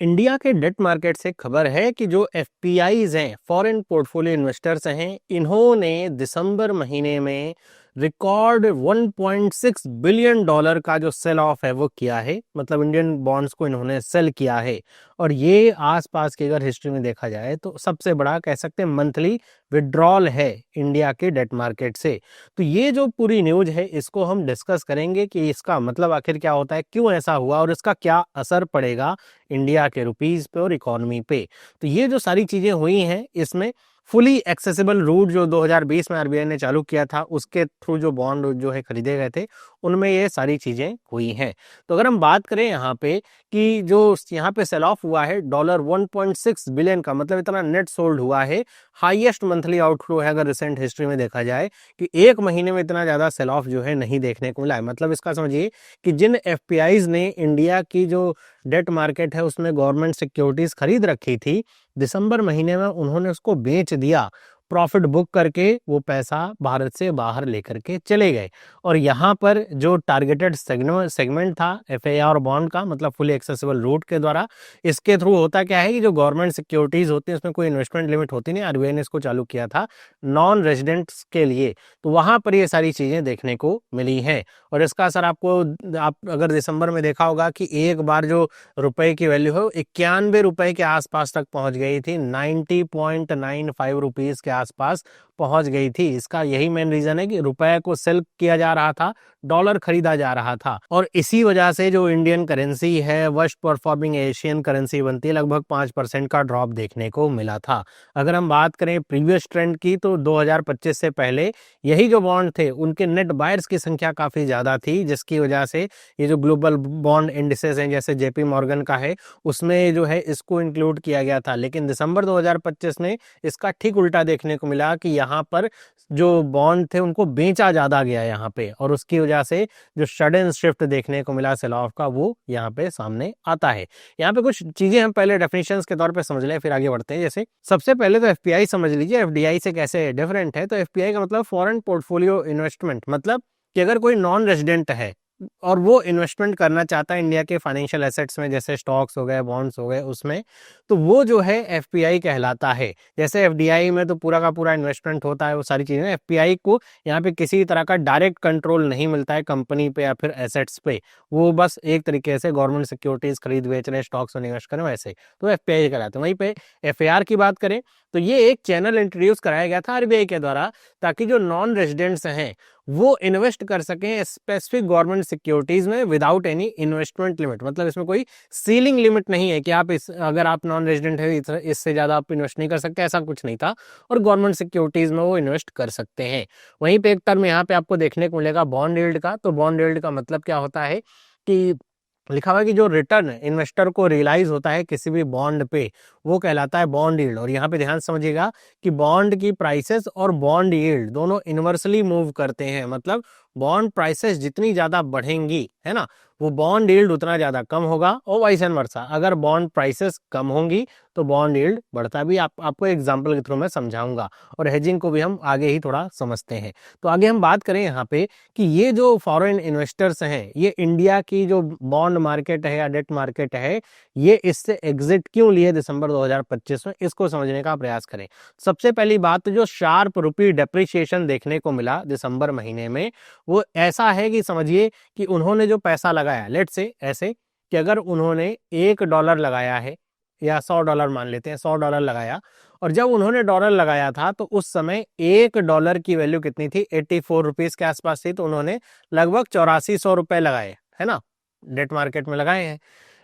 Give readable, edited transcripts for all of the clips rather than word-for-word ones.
India के debt market से खबर है कि जो एफपीआईज हैं, फॉरेन पोर्टफोलियो इन्वेस्टर्स हैं, इन्होंने दिसंबर महीने में रिकॉर्ड 1.6 बिलियन डॉलर का जो सेल ऑफ है वो किया है। मतलब इंडियन बॉन्ड्स को इन्होंने सेल किया है और ये आसपास की अगर हिस्ट्री में देखा जाए तो सबसे बड़ा कह सकते हैं मंथली विड्रॉल है इंडिया के डेट मार्केट से। तो ये जो पूरी न्यूज है इसको हम डिस्कस करेंगे कि इसका मतलब आखिर क्या होता है, क्यों ऐसा हुआ और इसका क्या असर पड़ेगा इंडिया के रुपीस पे और इकोनॉमी पे। तो ये जो सारी चीजें हुई हैं इसमें फुली एक्सेसिबल रूट जो 2020 में आरबीआई ने चालू किया था उसके थ्रू जो बॉन्ड जो है खरीदे गए थे उनमें ये सारी चीजें हुई हैं। तो अगर हम बात करें यहाँ पे कि जो यहाँ पे सेल ऑफ हुआ है डॉलर 1.6 बिलियन का, मतलब इतना नेट सोल्ड हुआ है, हाईएस्ट मंथली आउटफ्लो है अगर रिसेंट हिस्ट्री में देखा जाए कि एक महीने में इतना ज्यादा सेल ऑफ जो है नहीं देखने को मिला है। मतलब इसका समझिए कि जिन एफपीआईज ने इंडिया की जो डेट मार्केट है उसमें गवर्नमेंट सिक्योरिटीज खरीद रखी थी, दिसंबर महीने में उन्होंने उसको बेच दिया, प्रॉफिट बुक करके वो पैसा भारत से बाहर लेकर के चले गए। और यहाँ पर जो टारगेटेड सेगमेंट था एफआईआर बॉन्ड का, मतलब फुली एक्सेसिबल रूट के द्वारा, इसके थ्रू होता क्या है कि जो गवर्नमेंट सिक्योरिटीज होती है उसमें कोई इन्वेस्टमेंट लिमिट होती नहीं, आरबीआई ने इसको चालू किया था नॉन रेजिडेंट्स के लिए। तो वहां पर ये सारी चीजें देखने को मिली हैं और इसका असर आपको, आप अगर दिसंबर में देखा होगा कि एक बार जो रुपए की वैल्यू है 91 रुपए के आसपास तक पहुंच गई थी, 90.95 रुपीज के आसपास पहुंच गई थी। इसका यही मेन रीजन है कि रुपए को सेल किया जा रहा था, डॉलर खरीदा जा रहा था और इसी वजह से जो इंडियन करेंसी है वर्स्ट परफॉर्मिंग एशियन करेंसी बनती है, लगभग 5% का ड्रॉप देखने को मिला था। अगर हम बात करें प्रीवियस ट्रेंड की तो 2025 से पहले यही जो बॉन्ड थे उनके नेट बायर्स की संख्या काफी ज्यादा थी, जिसकी वजह से ये जो ग्लोबल बॉन्ड इंडिसेस हैं जैसे जेपी मॉर्गन का है उसमें जो है इसको इंक्लूड किया गया था। लेकिन दिसंबर 2025 में इसका ठीक उल्टा देखने को मिला कि यहाँ पर जो बॉन्ड थे उनको बेचा ज्यादा गया यहाँ पे और उसकी वजह से जो सडन शिफ्ट देखने को मिला सेल ऑफ का वो यहाँ पे सामने आता है। यहाँ पे कुछ चीजें हम पहले डेफिनेशंस के तौर पे समझ लें फिर आगे बढ़ते हैं। जैसे सबसे पहले तो एफपीआई समझ लीजिए, एफडीआई से कैसे डिफरेंट है। तो एफपीआई का मतलब फॉरेन पोर्टफोलियो इन्वेस्टमेंट, मतलब कि अगर कोई नॉन रेजिडेंट है और वो इन्वेस्टमेंट करना चाहता है इंडिया के फाइनेंशियल एसेट्स में, जैसे स्टॉक्स हो गए, बॉन्ड्स हो गए, उसमें तो वो जो है एफपीआई कहलाता है। जैसे एफडीआई में तो पूरा का पूरा इन्वेस्टमेंट होता है वो सारी चीजें, एफपीआई को यहाँ पे किसी तरह का डायरेक्ट कंट्रोल नहीं मिलता है कंपनी पे या फिर एसेट्स पे, वो बस एक तरीके से गवर्नमेंट सिक्योरिटीज खरीद बेच रहे, स्टॉक्स में इन्वेस्ट करें वैसे, तो एफपीआई कहलाते हैं। वहीं पे एफआईआर की बात करें तो ये एक चैनल इंट्रोड्यूस कराया गया था आरबीआई के द्वारा ताकि जो नॉन रेजिडेंट्स हैं वो इन्वेस्ट कर सकें स्पेसिफिक गवर्नमेंट सिक्योरिटीज में विदाउट एनी इन्वेस्टमेंट लिमिट। मतलब इसमें कोई सीलिंग लिमिट नहीं है कि आप अगर आप नॉन रेजिडेंट है इससे ज्यादा आप इन्वेस्ट नहीं कर सकते, ऐसा कुछ नहीं था और गवर्नमेंट सिक्योरिटीज में वो इन्वेस्ट कर सकते हैं। वहीं पे एक टर्म यहाँ पे आपको देखने को मिलेगा बॉन्ड यील्ड का। तो बॉन्ड यील्ड का मतलब क्या होता है कि लिखा हुआ है कि जो रिटर्न इन्वेस्टर को रियलाइज होता है किसी भी बॉन्ड पे वो कहलाता है बॉन्ड यील्ड। और यहाँ पे ध्यान समझिएगा कि बॉन्ड की प्राइसेस और बॉन्ड यील्ड दोनों इन्वर्सली मूव करते हैं। मतलब बॉन्ड प्राइसेस जितनी ज्यादा बढ़ेंगी है ना, वो बॉन्ड यील्ड उतना ज्यादा कम होगा और वाइस एंड वर्सा। अगर बॉन्ड प्राइसेस कम होंगी तो बॉन्ड यील्ड बढ़ता भी। आपको एग्जांपल के थ्रू मैं समझाऊंगा और हेजिंग को भी हम आगे ही थोड़ा समझते हैं। तो आगे हम बात करें यहाँ पे कि ये जो फॉरेन इन्वेस्टर्स हैं ये इंडिया की जो बॉन्ड मार्केट है या डेट मार्केट है ये इससे एग्जिट क्यों लिए दिसंबर 2025 में, इसको समझने का प्रयास करें। सबसे पहली बात जो शार्प रुपी डेप्रिसिएशन देखने को मिला दिसंबर महीने में वो ऐसा है कि समझिए कि उन्होंने जो पैसा लगाया, लेट से ऐसे कि अगर उन्होंने $1 लगाया है या $100 मान लेते हैं, $100 लगाया और जब उन्होंने डॉलर लगाया था तो उस समय $1 की वैल्यू कितनी थी, 84 रुपीज के आसपास थी। तो उन्होंने लगभग 8400 रुपए लगाए है ना, डेट मार्केट में लगाए हैं।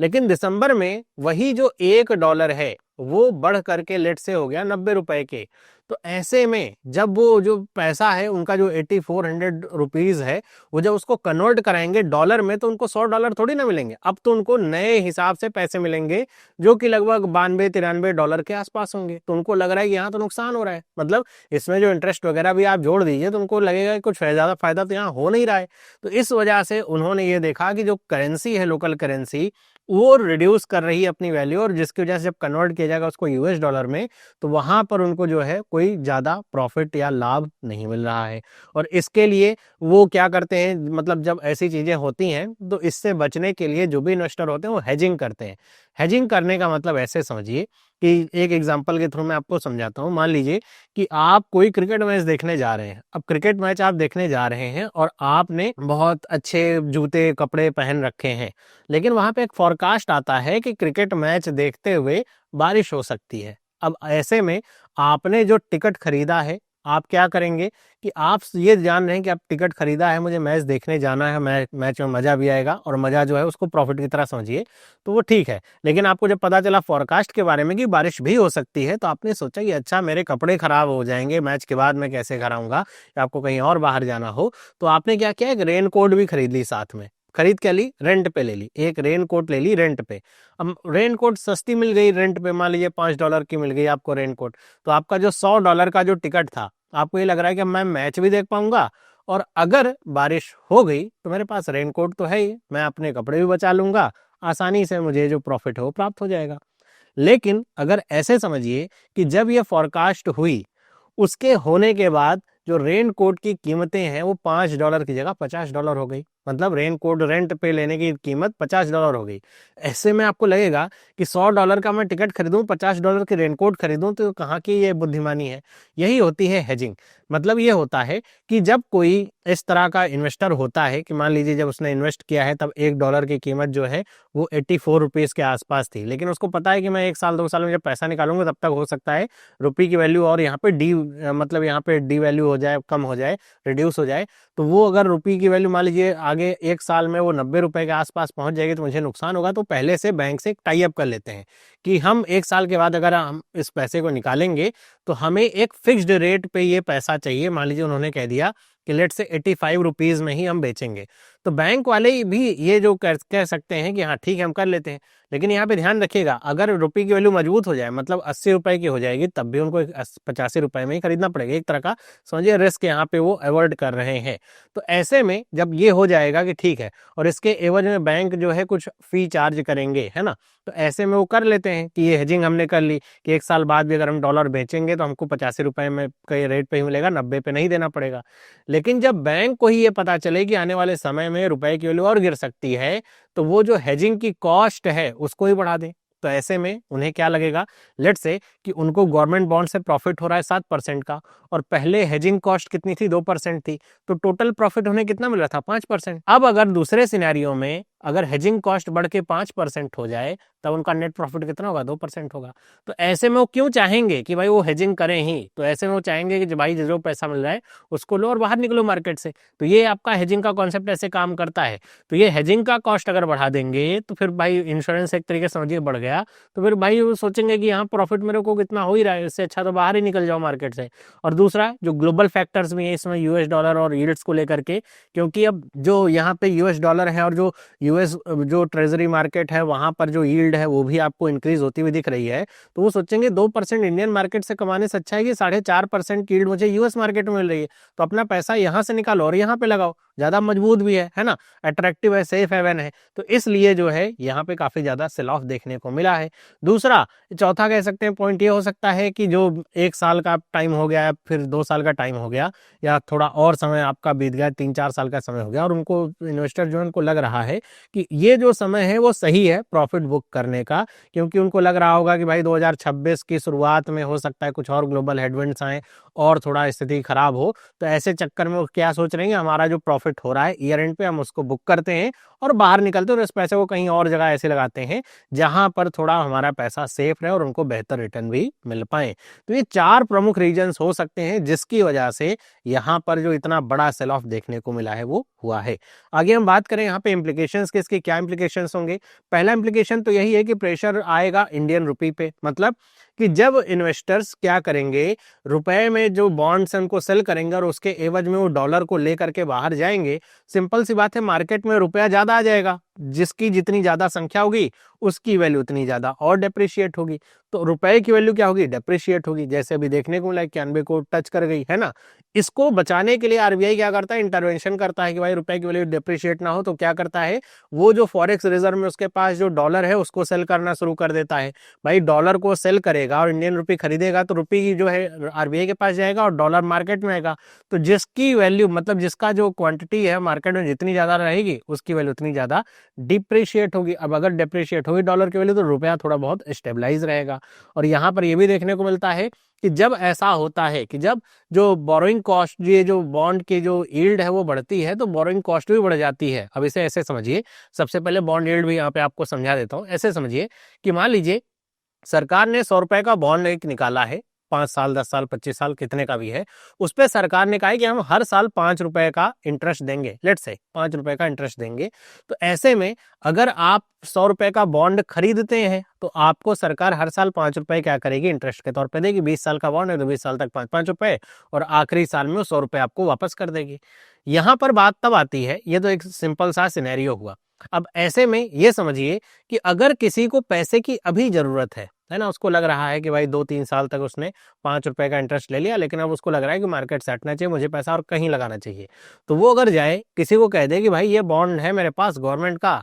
लेकिन दिसंबर में वही जो $1 है वो बढ़ करके लेट से हो गया 90 रुपए के। तो ऐसे में जब वो जो पैसा है उनका जो 8400 रुपीज है वो जब उसको कन्वर्ट कराएंगे डॉलर में तो उनको $100 थोड़ी ना मिलेंगे, अब तो उनको नए हिसाब से पैसे मिलेंगे जो कि लगभग 92-93 डॉलर के आसपास होंगे। तो उनको लग रहा है कि यहाँ तो नुकसान हो रहा है, मतलब इसमें जो इंटरेस्ट वगैरह भी आप जोड़ दीजिए तो उनको लगेगा कि कुछ ज्यादा फायदा तो यहाँ हो नहीं रहा है। तो इस वजह से उन्होंने ये देखा कि जो करेंसी है लोकल करेंसी वो रिड्यूस कर रही है अपनी वैल्यू और जिसकी वजह से जब कन्वर्ट किया जाएगा उसको यूएस डॉलर में तो वहां पर उनको जो है कोई ज्यादा प्रॉफिट या लाभ नहीं मिल रहा है। और इसके लिए वो क्या करते हैं, मतलब जब ऐसी चीजें होती हैं तो इससे बचने के लिए जो भी इन्वेस्टर होते हैं वो हेजिंग करते हैं। हेजिंग करने का मतलब ऐसे समझिए कि एक एग्जांपल के थ्रू मैं आपको समझाता हूँ। मान लीजिए कि आप कोई क्रिकेट मैच देखने जा रहे हैं। अब क्रिकेट मैच आप देखने जा रहे हैं और आपने बहुत अच्छे जूते कपड़े पहन रखे हैं, लेकिन वहां पे एक फोरकास्ट आता है कि क्रिकेट मैच देखते हुए बारिश हो सकती है। अब ऐसे में आपने जो टिकट खरीदा है, आप क्या करेंगे कि आप ये जान रहे हैं कि आप टिकट खरीदा है, मुझे मैच देखने जाना है, मैच में मजा भी आएगा और मजा जो है उसको प्रॉफिट की तरह समझिए, तो वो ठीक है। लेकिन आपको जब पता चला फोरकास्ट के बारे में कि बारिश भी हो सकती है, तो आपने सोचा कि अच्छा मेरे कपड़े खराब हो जाएंगे, मैच के बाद मैं कैसे कराऊंगा, या आपको कहीं और बाहर जाना हो, तो आपने क्या किया, एक रेन कोट भी खरीद ली साथ में। खरीद क्या ली, रेंट पे ले ली, एक रेन कोट ले ली रेंट पे। अब रेन कोट सस्ती मिल गई रेंट पे, मान लीजिए $5 की मिल गई आपको रेन कोट। तो आपका जो $100 का जो टिकट था, आपको ये लग रहा है कि मैं मैच भी देख पाऊंगा और अगर बारिश हो गई तो मेरे पास रेन कोट तो है ही, मैं अपने कपड़े भी बचा लूंगा, आसानी से मुझे जो प्रॉफिट है वो प्राप्त हो जाएगा। लेकिन अगर ऐसे समझिए कि जब ये फॉरकास्ट हुई, उसके होने के बाद जो रेन कोट की कीमतें हैं वो $5 की जगह $50 हो गई। मतलब रेन कोट रेंट पे लेने की कीमत $50 हो गई। ऐसे में आपको लगेगा कि $100 का मैं टिकट खरीदूं, $50 की रेन कोट खरीदूं, तो कहाँ की ये बुद्धिमानी है। यही होती है हेजिंग। मतलब ये होता है कि जब कोई इस तरह का इन्वेस्टर होता है कि मान लीजिए जब उसने इन्वेस्ट किया है तब $1 की कीमत जो है वो 84 रुपीज के आसपास थी, लेकिन उसको पता है कि मैं 1 साल 2 साल में जब पैसा निकालूंगा तब तक हो सकता है रुपये की वैल्यू और यहाँ पे मतलब यहाँ पे डी वैल्यू हो जाए, कम हो जाए, रिड्यूस हो जाए। तो वो अगर रुपये की वैल्यू मान लीजिए आगे 1 साल में वो 90 रुपए के आसपास पहुंच जाएगी तो मुझे नुकसान होगा। तो पहले से बैंक से टाई अप कर लेते हैं कि हम 1 साल के बाद अगर हम इस पैसे को निकालेंगे तो हमें एक फिक्स्ड रेट पे ये पैसा चाहिए। मान लीजिए उन्होंने कह दिया कि लेट से 85 रुपीज में ही हम बेचेंगे, तो बैंक वाले भी ये जो कह सकते हैं कि हाँ ठीक है हम कर लेते हैं। लेकिन यहाँ पे ध्यान रखिएगा, अगर रुपये की वैल्यू मजबूत हो जाए, मतलब 80 रुपए की हो जाएगी, तब भी उनको 85 रुपए में ही खरीदना पड़ेगा। एक तरह का समझिए रिस्क यहाँ पे वो अवॉइड कर रहे हैं। तो ऐसे में जब ये हो जाएगा कि ठीक है और इसके एवज में बैंक जो है कुछ फी चार्ज करेंगे, है ना, तो ऐसे में वो कर लेते हैं कि ये हेजिंग हमने कर ली कि 1 साल बाद भी अगर हम डॉलर बेचेंगे तो हमको 85 रुपए में के रेट पे ही मिलेगा, 90 पे नहीं देना पड़ेगा। लेकिन जब बैंक को ही ये पता चले कि आने वाले समय में रुपए की वैल्यू और गिर सकती है, तो वो जो हेजिंग की कॉस्ट है उसको ही बढ़ा दें। तो ऐसे में उन्हें क्या लगेगा, लेट से कि उनको गवर्नमेंट बॉन्ड से प्रॉफिट हो रहा है 7% का, और पहले हेजिंग कॉस्ट कितनी थी, 2% थी, तो टोटल प्रॉफिट उन्हें कितना मिल रहा था, 5%। अब अगर दूसरे सिनेरियो में अगर हेजिंग कॉस्ट बढ़ के 5% हो जाए तब उनका नेट प्रॉफिट कितना होगा, 2% होगा। तो ऐसे में वो क्यों चाहेंगे कि भाई वो हेजिंग करें ही, तो ऐसे में वो चाहेंगे कि भाई जो पैसा मिल रहा है उसको लो और बाहर निकलो मार्केट से। तो ये आपका हेजिंग का कॉन्सेप्ट ऐसे काम करता है। तो ये हेजिंग का कॉस्ट अगर बढ़ा देंगे तो फिर भाई इंश्योरेंस एक तरीके से समझिए बढ़ गया, तो फिर भाई वो सोचेंगे कि यहाँ प्रॉफिट मेरे को कितना हो ही रहा है, इससे अच्छा तो बाहर ही निकल जाओ मार्केट से। और दूसरा जो ग्लोबल फैक्टर्स भी है इसमें यूएस डॉलर और यील्ड्स को लेकर के, क्योंकि अब जो यहाँ पे यूएस डॉलर है और जो यूएस जो ट्रेजरी मार्केट है वहां पर जो यील्ड है वो भी आपको इंक्रीज होती हुई दिख रही है, तो वो सोचेंगे 2% इंडियन मार्केट से कमाने से अच्छा है कि 4.5% यील्ड मुझे यूएस मार्केट में मिल रही है, तो अपना पैसा यहाँ से निकालो और यहाँ पे लगाओ, ज्यादा मजबूत भी है ना, अट्रैक्टिव है, सेफ हेवन है। तो इसलिए जो है यहाँ पे काफी ज्यादा सेल ऑफ देखने को मिला है। दूसरा चौथा कह सकते हैं पॉइंट ये हो सकता है कि जो 1 साल का टाइम हो गया, फिर 2 साल का टाइम हो गया, या थोड़ा और समय आपका बीत गया, 3-4 साल का समय हो गया, और उनको इन्वेस्टर जो उनको लग रहा है कि ये जो समय है वो सही है प्रॉफिट बुक करने का, क्योंकि उनको लग रहा होगा कि भाई 2026 की शुरुआत में हो सकता है कुछ और ग्लोबल हेडविंड्स आए और थोड़ा स्थिति खराब हो। तो ऐसे चक्कर में वो क्या सोच रहे हैं, हमारा जो प्रॉफिट हो रहा है ईयर एंड पे हम उसको बुक करते हैं और बाहर निकलते हैं और इस पैसे को कहीं और जगह ऐसे लगाते हैं जहां पर थोड़ा हमारा पैसा सेफ रहे और उनको बेहतर रिटर्न भी मिल पाए। तो ये 4 प्रमुख रीजंस हो सकते हैं जिसकी वजह से यहाँ पर जो इतना बड़ा सेल ऑफ देखने को मिला है वो हुआ है। आगे हम बात करें यहाँ पे इम्प्लीकेशंस के, इसके क्या इम्प्लीकेशंस होंगे। पहला इम्प्लीकेशन तो यही है कि प्रेशर आएगा इंडियन रुपी पे, मतलब कि जब इन्वेस्टर्स क्या करेंगे, रुपए में जो बॉन्ड्स हैं उनको सेल करेंगे और उसके एवज में वो डॉलर को लेकर के बाहर जाएंगे। सिंपल सी बात है, मार्केट में रुपया ज्यादा आ जाएगा, जिसकी जितनी ज्यादा संख्या होगी उसकी वैल्यू उतनी ज्यादा और डेप्रिशिएट होगी। तो रुपए की वैल्यू क्या होगी, डेप्रिशिएट होगी, जैसे अभी देखने को मिला 91 को टच कर गई है ना। इसको बचाने के लिए आरबीआई क्या करता है, इंटरवेंशन करता है कि भाई रुपए की वैल्यू डेप्रिशिएट ना हो। तो क्या करता है, वो जो फॉरेक्स रिजर्व में उसके पास जो डॉलर है उसको सेल करना शुरू कर देता है। भाई डॉलर को सेल करेगा और इंडियन रुपी खरीदेगा तो रुपी की जो है आरबीआई के पास जाएगा और डॉलर मार्केट में आएगा। तो जिसकी वैल्यू मतलब जिसका जो क्वांटिटी है मार्केट में जितनी ज्यादा रहेगी उसकी वैल्यू उतनी ज्यादा डिप्रिशिएट होगी। अब अगर डिप्रिशिएट होगी डॉलर की वैल्यू तो रुपया थोड़ा बहुत स्टेबलाइज रहेगा। और यहाँ पर ये भी देखने को मिलता है कि जब ऐसा होता है कि जब जो बोरोइंग कॉस्ट, ये जो बॉन्ड की जो यील्ड है वो बढ़ती है तो बोरोइंग कॉस्ट भी बढ़ जाती है। अब इसे ऐसे समझिए, सबसे पहले बॉन्ड यील्ड भी यहाँ पे आपको समझा देता हूँ। ऐसे समझिए कि मान लीजिए सरकार ने 100 रुपए का बॉन्ड एक निकाला है, 5 साल 10 साल 25 साल कितने का भी है, उस पर सरकार ने कहा है कि हम हर साल 5 रुपए का इंटरेस्ट देंगे, लेट्स से 5 रुपए का इंटरेस्ट देंगे। तो ऐसे में अगर आप 100 रुपए का बॉन्ड खरीदते हैं तो आपको सरकार हर साल 5 रुपए क्या करेगी, इंटरेस्ट के तौर पे देगी। 20 साल का बॉन्ड है तो 20 साल तक 5-5 रुपए, और आखिरी साल में वो 100 रुपए आपको वापस कर देगी। यहाँ पर बात तब आती है, ये तो एक सिंपल सा सिनेरियो हुआ। अब ऐसे में ये समझिए कि अगर किसी को पैसे की अभी जरूरत है ना, उसको लग रहा है कि भाई 2-3 साल तक उसने 5 रुपए का इंटरेस्ट ले लिया, लेकिन अब उसको लग रहा है कि मार्केट सेटना चाहिए, मुझे पैसा और कहीं लगाना चाहिए। तो वो अगर जाए किसी को कह दे कि भाई ये बॉन्ड है मेरे पास गवर्नमेंट का,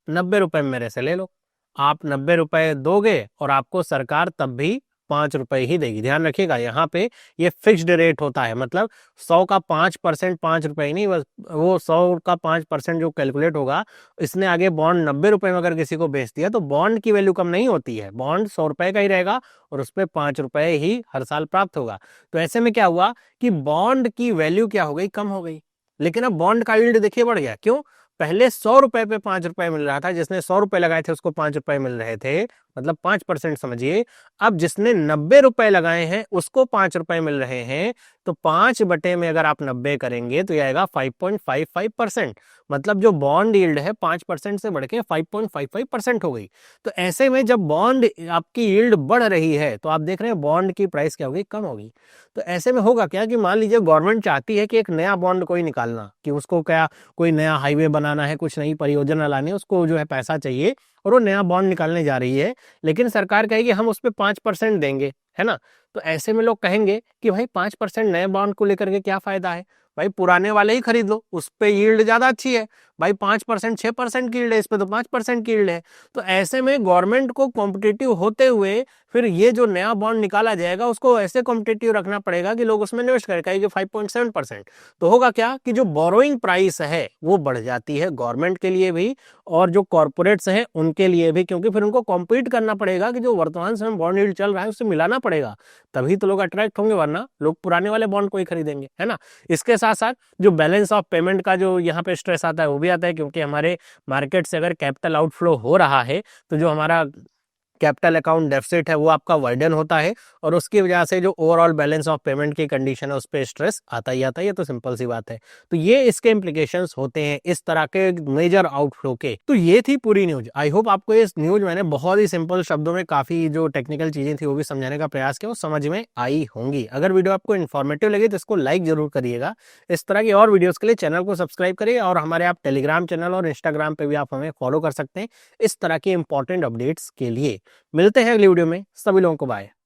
90 रुपए में मेरे से ले लो। आप 90 रुपए दोगे और आपको सरकार तब भी 5 रुपए ही देगी। ध्यान रखिएगा यहाँ पे ये फिक्स्ड रेट होता है, मतलब 100 का 5% 5 रुपए ही नहीं, बस वो 100 का 5% जो कैलकुलेट होगा, इसने आगे बॉन्ड 90 रुपए में अगर किसी को बेच दिया तो बॉन्ड की वैल्यू कम नहीं होती है, बॉन्ड 100 रुपए का ही रहेगा और उस पर 5 रुपए ही हर साल प्राप्त होगा। तो ऐसे में क्या हुआ कि बॉन्ड की वैल्यू क्या हो गई, कम हो गई। लेकिन अब बॉन्ड का यील्ड देखिए बढ़ गया, क्यों? पहले 100 रुपए पे 5 रुपए मिल रहा था, जिसने 100 रुपए लगाए थे उसको 5 रुपए मिल रहे थे, मतलब 5% समझिए। अब जिसने 90 रुपए लगाए हैं उसको 5 रुपए मिल रहे हैं, तो 5 बटे में अगर आप 90 करेंगे तो यह आएगा 5.55%। मतलब जो बॉन्ड यील्ड है 5% से बढ़ के 5.55% हो गई। तो ऐसे में जब बॉन्ड आपकी यील्ड बढ़ रही है तो आप देख रहे हैं बॉन्ड की प्राइस क्या होगी, कम होगी। तो ऐसे में होगा क्या कि मान लीजिए गवर्नमेंट चाहती है कि एक नया बॉन्ड कोई निकालना, कि उसको क्या कोई नया हाईवे बनाना है, कुछ नई परियोजना लानी है, उसको जो है पैसा चाहिए और वो नया बॉन्ड निकालने जा रही है, लेकिन सरकार कहेगी हम उस पर 5% देंगे, है ना। तो ऐसे में लोग कहेंगे कि भाई 5% नए बॉन्ड को लेकर के क्या फायदा है, भाई पुराने वाले ही खरीद लो, उस पे यील्ड ज्यादा अच्छी है। भाई 5% 6% की यील्ड है, इस पे तो 5% की यील्ड है। तो ऐसे में गवर्नमेंट को कॉम्पिटिटिव होते हुए फिर ये जो नया बॉन्ड निकाला जाएगा उसको ऐसे कॉम्पिटिटिव रखना पड़ेगा कि लोग उसमें इन्वेस्ट करें, कहेंगे 5.7%। तो होगा क्या कि जो बोरोइंग प्राइस है वो बढ़ जाती है गवर्नमेंट के लिए भी और जो कॉर्पोरेट्स हैं उनके लिए भी, क्योंकि फिर उनको कॉम्पीट करना पड़ेगा कि जो वर्तमान समय बॉन्ड यील्ड चल रहा है उससे मिलाना पड़ेगा, तभी तो लोग अट्रैक्ट होंगे, वरना लोग पुराने वाले बॉन्ड को ही खरीदेंगे, है ना। इसके साथ साथ जो बैलेंस ऑफ पेमेंट का जो यहाँ पे स्ट्रेस आता है वो भी आता है, क्योंकि हमारे मार्केट से अगर कैपिटल आउटफ्लो हो रहा है तो जो हमारा कैपिटल अकाउंट डेफिसिट है वो आपका वर्डन होता है और उसकी वजह से जो ओवरऑल बैलेंस ऑफ पेमेंट की कंडीशन है उस पर स्ट्रेस आता ही आता है। ये तो सिंपल सी बात है। तो ये इसके इम्प्लीकेशंस होते हैं इस तरह के मेजर आउटफ्लो के। तो ये थी पूरी न्यूज। आई होप आपको ये न्यूज मैंने बहुत ही सिंपल शब्दों में काफी जो टेक्निकल चीजें थी वो भी समझाने का प्रयास किया, वो समझ में आई होंगी। अगर वीडियो आपको इन्फॉर्मेटिव लगे तो इसको लाइक जरूर करिएगा। इस तरह की और वीडियोस के लिए चैनल को सब्सक्राइब करिए और हमारे आप टेलीग्राम चैनल और इंस्टाग्राम पे भी आप हमें फॉलो कर सकते हैं इस तरह के इंपॉर्टेंट अपडेट्स के लिए। मिलते हैं अगली वीडियो में, सभी लोगों को बाय।